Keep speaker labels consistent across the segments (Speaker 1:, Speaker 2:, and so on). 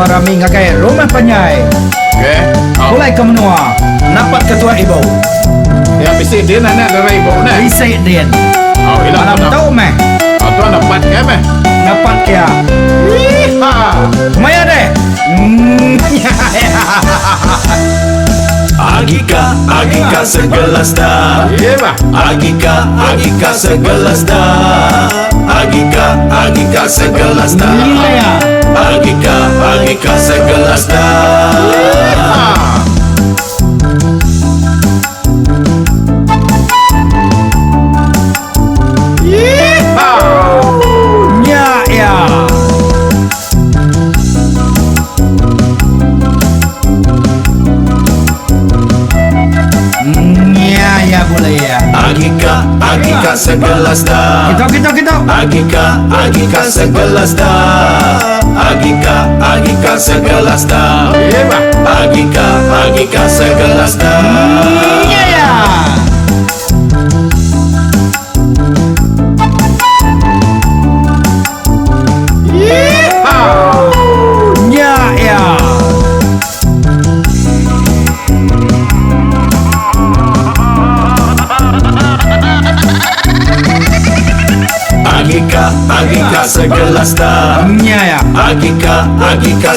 Speaker 1: rami ngakai rumah penyai.
Speaker 2: Okey.
Speaker 1: Mulai ke menua. Napat ketua ibu.
Speaker 2: Ya bisi dia nak dari ibu nak.
Speaker 1: Isai din.
Speaker 2: Oh, hilang
Speaker 1: Malam tahu meh.
Speaker 2: tuan dapat ke meh?
Speaker 1: Napat kia.
Speaker 2: Ha.
Speaker 1: Maya deh.
Speaker 3: Agika segelas dah.
Speaker 2: Ya bah.
Speaker 3: Agika segelas dah. Agika segelas dah.
Speaker 1: Iya.
Speaker 3: Agika segelas dah.
Speaker 2: Ha.
Speaker 1: Ya ya. Ya ya boleh ya.
Speaker 3: Agika segelas dah.
Speaker 1: Kita.
Speaker 3: Agika segelas dah. Agika segelas dah.
Speaker 2: Ya bah.
Speaker 3: Agika segelas dah.
Speaker 1: Ya ya.
Speaker 2: Ha.
Speaker 1: Ya ya.
Speaker 3: Agika segelas dah.
Speaker 1: Ya ya.
Speaker 3: Agika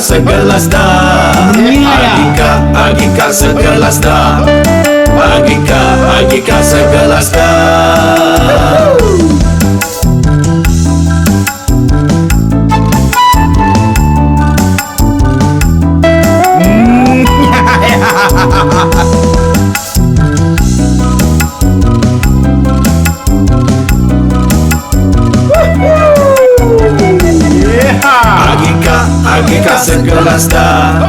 Speaker 3: segelas dah. Agika segelas dah. Agika segelas dah. Agika segelas dah.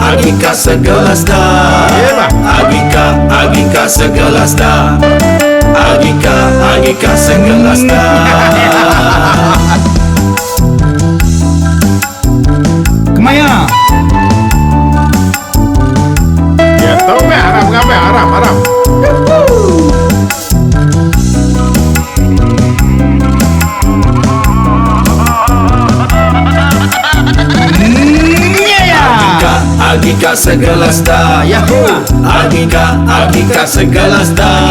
Speaker 3: Agika segelas dah. Agika segelas dah. Agika segelas dah.
Speaker 1: Kemaya.
Speaker 2: Ya tahu meh haram ngapai haram.
Speaker 1: Ya ya.
Speaker 3: Agika segelas dah.
Speaker 1: Yahoo.
Speaker 3: Agika segelas dah.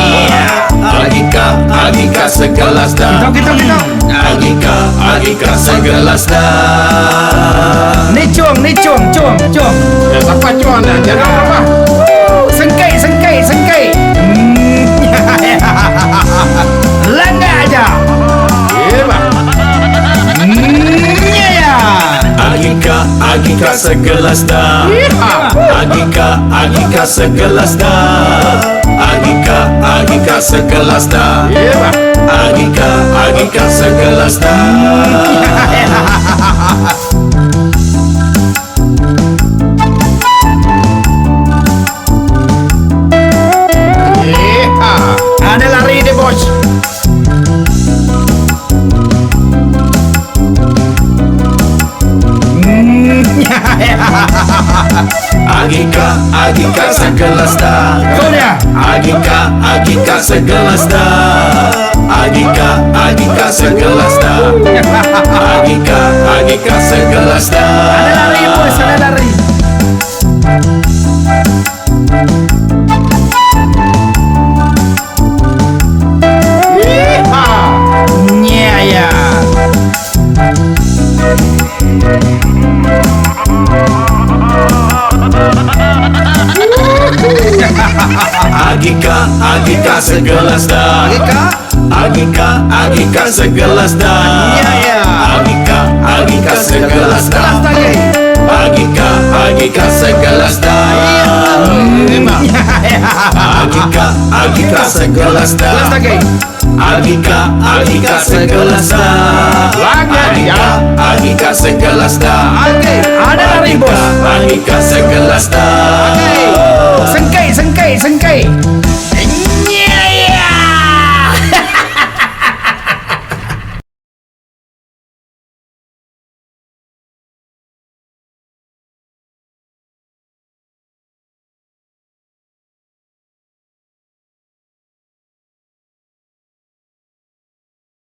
Speaker 3: Agika segelas dah.
Speaker 1: Kita.
Speaker 3: Agika segelas dah.
Speaker 1: Ni cung.
Speaker 2: Ya siapa cuan dah jangan apa.
Speaker 1: Sengkai. Langgar aja.
Speaker 2: Ya bah.
Speaker 1: Ya ya.
Speaker 3: Agika segelas dah. Agika segelas dah. Agika segelas dah.
Speaker 2: Ya bah.
Speaker 3: Agika segelas dah.
Speaker 2: Ya.
Speaker 1: Ada lari deh bos.
Speaker 3: Agika segelas dah.
Speaker 1: Betul ya.
Speaker 3: Agika segelas dah. Agika segelas dah. Agika segelas dah.
Speaker 1: Ada lari bos, ada lari. Ya ya.
Speaker 3: Agika segelas dah. Agika segelas dah.
Speaker 1: Ya ya.
Speaker 3: Agika segelas dah.
Speaker 1: Kelas lagi.
Speaker 3: Agika segelas dah. Agika segelas dah.
Speaker 1: Kelas lagi.
Speaker 3: Agika segelas dah.
Speaker 2: Lagi ya.
Speaker 3: Agika segelas dah.
Speaker 1: Oke, ada lari bos.
Speaker 3: Agika segelas dah.
Speaker 1: Sengkai.